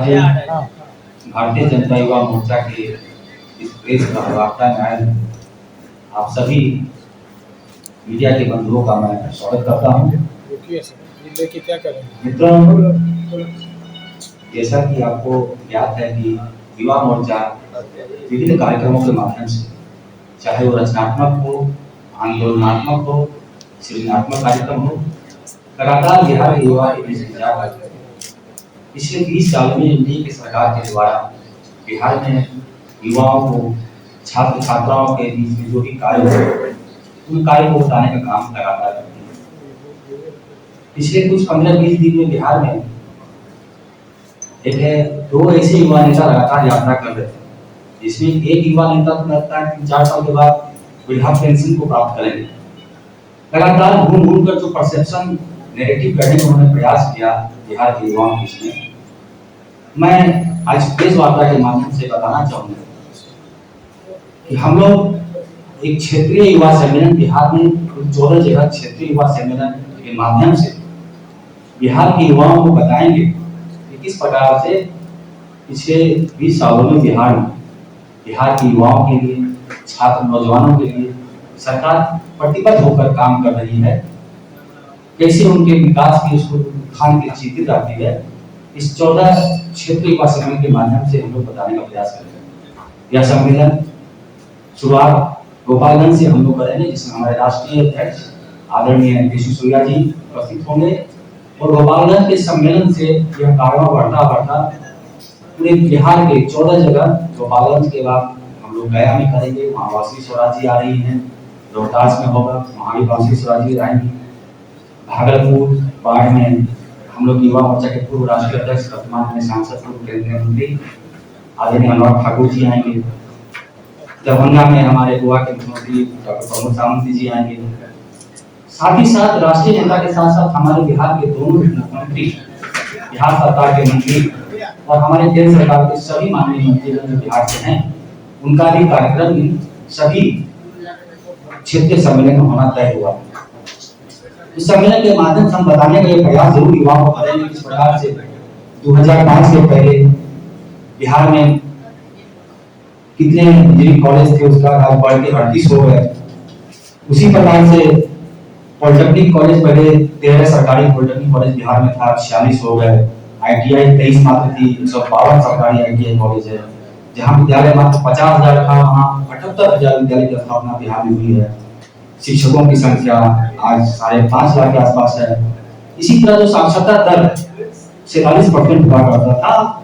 आज भारतीय जनता युवा मोर्चा के इस प्रेस वार्ता में आए आप सभी मीडिया के बंधुओं का मैं स्वागत करता हूँ। मित्रों, जैसा कि आपको ज्ञात है कि युवा मोर्चा विभिन्न कार्यक्रमों के माध्यम से, चाहे वो रचनात्मक हो, आंदोलनात्मक हो, सृजनात्मक कार्यक्रम हो, लगातार बिहार के युवा के बीच प्रचार करते हैं। पिछले 20 साल में एनडीए की सरकार के द्वारा बिहार में युवाओं को, छात्र छात्राओं के बीच में जो भी कार्य हो, उन कार्य को बताने का काम लगातार करती है। पिछले कुछ 15-20 दिन में बिहार में दो ऐसे युवा नेता लगातार यात्रा कर रहे थे, जिसमें एक युवा नेता को लगता है 3-4 साल के बाद वृद्धा पेंशन को प्राप्त करेंगे। लगातार घूम घूम कर जो परसेप्शन नेगेटिव करने का उन्होंने प्रयास किया बिहार के युवाओं के इसमें, मैं आज प्रेस वार्ता के माध्यम से बताना चाहूँगा कि हम लोग एक क्षेत्रीय युवा सम्मेलन बिहार में 14 जगह क्षेत्रीय युवा सम्मेलन के माध्यम से बिहार के युवाओं को बताएंगे कि किस प्रकार से पिछले 20 सालों में बिहार के युवाओं के लिए, छात्र नौजवानों के लिए सरकार प्रतिबद्ध होकर काम कर रही है, कैसे उनके विकास की उत्थान की चिंतित आती है। इस 14 क्षेत्रीय युवा सम्मेलन के माध्यम से हम लोग बताने का प्रयास करेंगे। यह सम्मेलन शुरुआत गोपालगंज से हम लोग करेंगे, जिसमें हमारे राष्ट्रीय अध्यक्ष आदरणीय केशव सूर्या जी उपस्थित होंगे, और गोपालगंज के सम्मेलन से यह कारवां बढ़ता पूरे बिहार के 14 जगह, गोपालगंज के बाद हम लोग गया में करेंगे, वहाँ वासी स्वराज जी आ रही हैं, रोहतास में होगा, वहाँ भी वासी स्वराज जी आएंगी, भागलपुर बाढ़ में हम लोग युवा मोर्चा के पूर्व राष्ट्रीय अध्यक्ष, वर्तमान में सांसद, पूर्व केंद्रीय मंत्री आदरणीय अनुराग ठाकुर जी आएंगे, दरभंगा में हमारे गोवा के मुख्यमंत्री डॉक्टर प्रमोद सावंत जी आएंगे। साथ ही साथ राष्ट्रीय नेता के साथ साथ हमारे बिहार के दोनों मुख्यमंत्री, बिहार सरकार के मंत्री और हमारे केंद्र सरकार के सभी माननीय मंत्री जो बिहार से हैं, उनका भी कार्यक्रम इन सभी क्षेत्रीय सम्मेलन में होना तय हुआ। इस सम्मेलन के माध्यम से हम बताने का प्रयास जरूर युवाओं को करेंगे किस प्रकार से 2005 से पहले बिहार में कितने इंजीनियरिंग कॉलेज थे, उसका आज बढ़ के 38 हो गए। उसी प्रकार से पॉलिटेक्निक कॉलेज पहले 13 सरकारी पॉलिटेक्निक कॉलेज बिहार में था, 46 हो गए। आईटीआई 23 मात्र थी, 152 सरकारी आईटीआई कॉलेज है। जहाँ विद्यालय मात्र 50,000 था, वहाँ 78,000 विद्यालय की स्थापना बिहार में हुई है। शिक्षकों की संख्या आज 5.5 लाख के आसपास है। इसी तरह जो साक्षरता दर 46% हुआ करता था,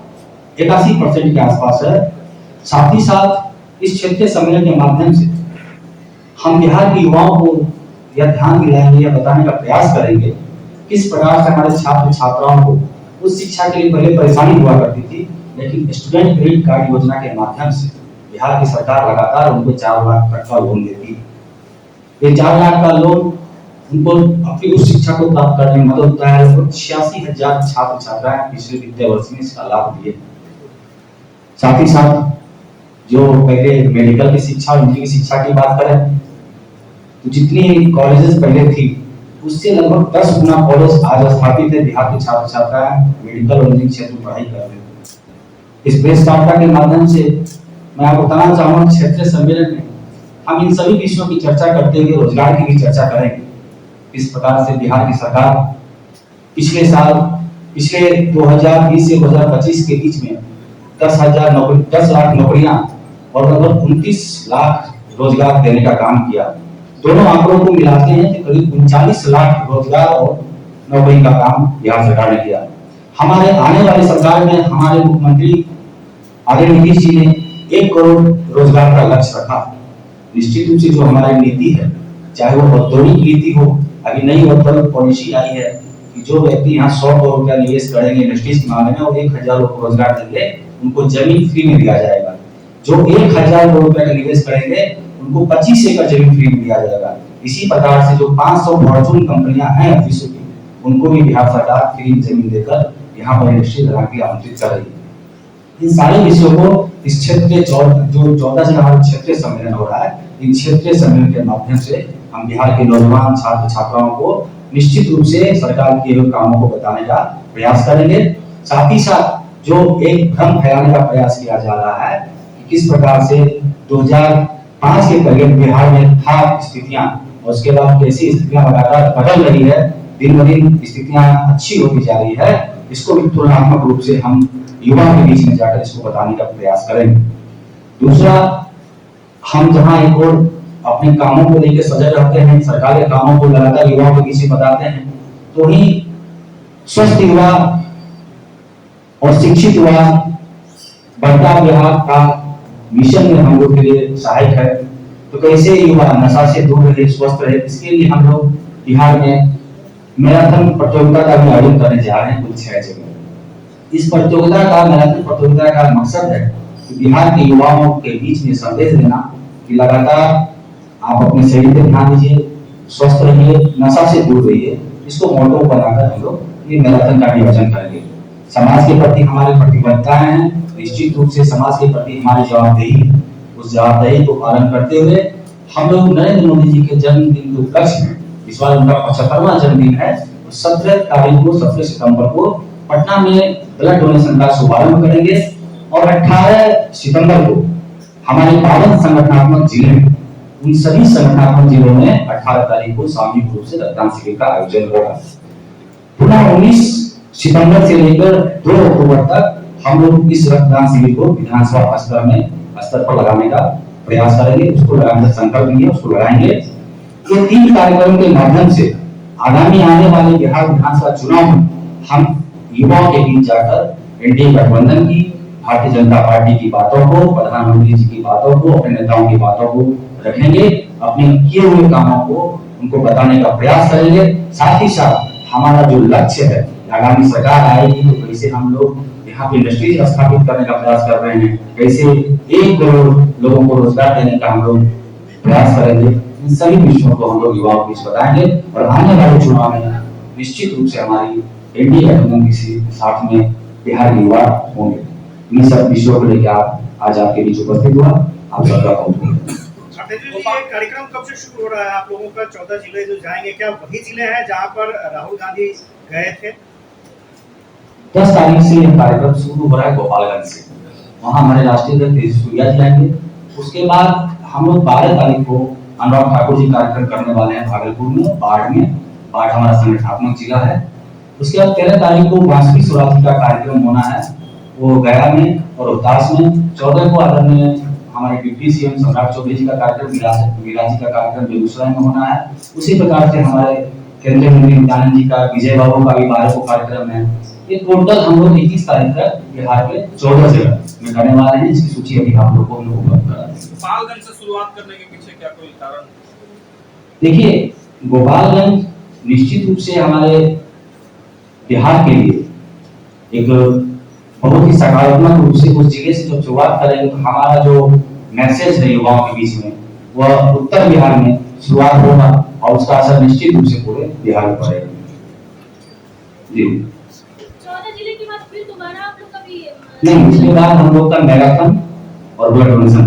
81% के आसपास है। साथ ही साथ इस क्षेत्रीय सम्मेलन के माध्यम से हम बिहार के युवाओं को यह ध्यान दिलाएंगे या बताने का प्रयास करेंगे किस प्रकार से हमारे छात्र छात्राओं को उस शिक्षा के लिए पहले परेशानी हुआ करती थी, लेकिन स्टूडेंट क्रेडिट कार्ड योजना के माध्यम से बिहार की सरकार लगातार उनको 4 लाख तक का लोन देती है। ये 4 लाख का लोन उनको अपनी उस शिक्षा को प्राप्त करने में मदद होता है। 86,000 छात्र छात्राएं पिछले वित्तीय वर्ष में इसका लाभ दिए। साथ ही साथ जो पहले मेडिकल की शिक्षा, उनकी शिक्षा की बात करें तो जितनी कॉलेजेस पहले थी उससे लगभग 10 गुना कॉलेज आज स्थापित है। बिहार के छात्र छात्राएं मेडिकल और इंजीनियरिंग क्षेत्र में पढ़ाई कर रहे हैं। इस प्रेस वार्ता के माध्यम से मैं आपको बताना चाहूँगा क्षेत्रीय सम्मेलन में हम इन सभी विषयों की चर्चा करते हुए रोजगार की भी चर्चा करेंगे। इस प्रकार से बिहार की सरकार पिछले 2020 से 2025 के बीच में 10 लाख नौकरियां और लगभग 29 लाख रोजगार देने का काम किया। दोनों आंकड़ों को मिलाते हैं कि करीब 39 लाख रोजगार और नौकरी का काम बिहार सरकार ने किया। हमारे आने वाली सरकार में हमारे मुख्यमंत्री आदरणीय नीतीश जी ने 1 करोड़ रोजगार का लक्ष्य रखा। निश्चित रूप से जो हमारी नीति है, चाहे वो औद्योगिक नीति हो, अभी नई औद्योगिक पॉलिसी आई है कि जो व्यक्ति यहाँ 100 करोड़ रुपया निवेश करेंगे इंडस्ट्रीज के मामले में और 1,000 लोग को रोजगार देंगे, उनको जमीन फ्री में दिया जाएगा। जो 1,000 करोड़ रुपया का निवेश करेंगे उनको 25 एकड़ जमीन फ्री में दिया जाएगा। इसी प्रकार से जो 500 फॉर्चून कंपनियां हैं विश्व की, उनको भी बिहार सरकार फ्री जमीन देकर यहाँ पर इंडस्ट्री लगाने के लिए आमंत्रित कर रही है। इन सारे विषयों को इस क्षेत्रीय जो 14 से हमारा क्षेत्रीय सम्मेलन हो रहा है, इन क्षेत्रीय सम्मेलन के माध्यम से हम बिहार के नौजवान छात्र छात्राओं को निश्चित रूप से सरकार के कामों को बताने का प्रयास करेंगे। साथ ही साथ जो एक भ्रम फैलाने का प्रयास किया जा रहा है कि किस प्रकार से 2005 के करीब बिहार में था स्थितियां, और उसके बाद कैसी स्थितियां लगातार बदल रही है, दिन ब दिन स्थितियां अच्छी होती जा रही है, इसको भी तुलनात्मक रूप से हम युवा के बीच में जाकर इसको बताने का प्रयास करेंगे। दूसरा, हम जहां एक और अपने कामों को लेकर सजग रहते हैं, सरकारी कामों को लगातार युवाओं के बीच में बताते हैं, तो ही स्वस्थ युवा और शिक्षित युवा बढ़ता बिहार का मिशन में हम लोग के लिए सहायक है। तो कैसे युवा नशा से दूर रहे, स्वस्थ रहे, इसके लिए हम लोग बिहार में मैराथन प्रतियोगिता का भी आयोजन करने जा रहे हैं कुल 6 जगह। इस प्रतियोगिता का, मैराथन प्रतियोगिता का मकसद है कि बिहार के युवाओं के बीच में संदेश देना कि लगातार आप अपने शरीर पे ध्यान दीजिए, स्वस्थ रहिए, नशा से दूर रहिए। इसको मोटो बनाकर हम लोग ये मैराथन का भी आयोजन करेंगे। समाज के प्रति हमारी प्रतिबद्धताएं हैं, निश्चित रूप से समाज के प्रति हमारी जवाबदेही, उस जवाबदेही को पालन करते हुए हम लोग नरेंद्र मोदी जी के जन्मदिन के उपलक्ष्य में, इस बार उनका 75वां जन्मदिन है, तो 17 सितंबर को पटना में ब्लड डोनेशन का शुभारंभ करेंगे और 18 सितंबर को हमारे 52 संगठनात्मक जिले में, उन सभी संगठनात्मक जिलों में 18 तारीख को सामूहिक रूप से रक्तदान शिविर का आयोजन होगा। पुनः 19 सितंबर से लेकर 2 अक्टूबर तक हम लोग इस रक्तदान शिविर को विधानसभा स्तर पर लगाने का प्रयास करेंगे, उसको लगाने का संकल्प लिए, उसको लगाएंगे। ये 3 कार्यक्रम के माध्यम से आगामी आने वाले बिहार विधानसभा चुनाव में हम युवाओं के बीच जाकर एनडीए गठबंधन की, भारतीय जनता पार्टी की बातों को, प्रधानमंत्री जी की बातों को, अपने नेताओं की बातों को रखेंगे, अपने किए हुए कामों को उनको बताने का प्रयास करेंगे। साथ ही साथ हमारा जो लक्ष्य है, आगामी सरकार आएगी तो कैसे हम लोग यहाँ पे इंडस्ट्रीज स्थापित करने का प्रयास कर रहे हैं, कैसे 1 करोड़ लोगों को रोजगार देने का हम लोग प्रयास करेंगे। इन सभी विषयों को हम लोग युवाओं को बताएंगे और आने वाले चुनाव में निश्चित रूप से हमारी एनडीए गठबंधन के साथ में बिहार के युवा होंगे। इन सब विषयों को लेकर आज आपके बीच उपस्थित हुआ, आप सबका बहुत बहुत कार्यक्रम कब से शुरू हो रहा है आप लोगों का? 14 जिले जो जाएंगे, क्या वही जिले हैं जहां पर राहुल गांधी गए थे? 10 तारीख से यह कार्यक्रम शुरू हो रहा है गोपालगंज से, वहां हमारे राष्ट्रीय अध्यक्ष तेजस्वी सूर्या जी जाएंगे। उसके बाद हम लोग 12 तारीख को अनुराग ठाकुर जी कार्यक्रम करने वाले हैं भागलपुर में, बाढ़ हमारा संगठनात्मक जिला है। उसके बाद 13 तारीख को वासवी स्वराज का कार्यक्रम होना है, वो गया में और रोहतास में। 14 को आदरणीय हमारे डिप्टी सीएम सम्राट चौधरी जी का कार्यक्रम, मीरा जी का कार्यक्रम बेगूसराय में होना है। उसी प्रकार से हमारे केंद्रीय मंत्री नित्यानंद जी का, विजय बाबू का भी 12 को कार्यक्रम है। ये टोटल हम लोग 21 तारीख तक बिहार के 14 जगह में करने वाले हैं, जिसकी सूची अभी आप लोगों को उपलब्ध करा देंगे। गोपालगंज से शुरुआत करने के पीछे क्या कोई कारण? देखिए, गोपालगंज निश्चित रूप से हमारे बिहार के लिए एक बहुत ही सकारात्मक रूप से उस जिले से जब शुरुआत करेंगे तो हमारा जो मैसेज है युवाओं के बीच में वह उत्तर बिहार में शुरुआत होगा और उसका असर निश्चित रूप से पूरे बिहार में पड़ेगा। जी 14 जिले के बाद फिर दोबारा आप लोग कभी नहीं, इसके बाद हम लोग का मैराथन और ब्लड डोनेशन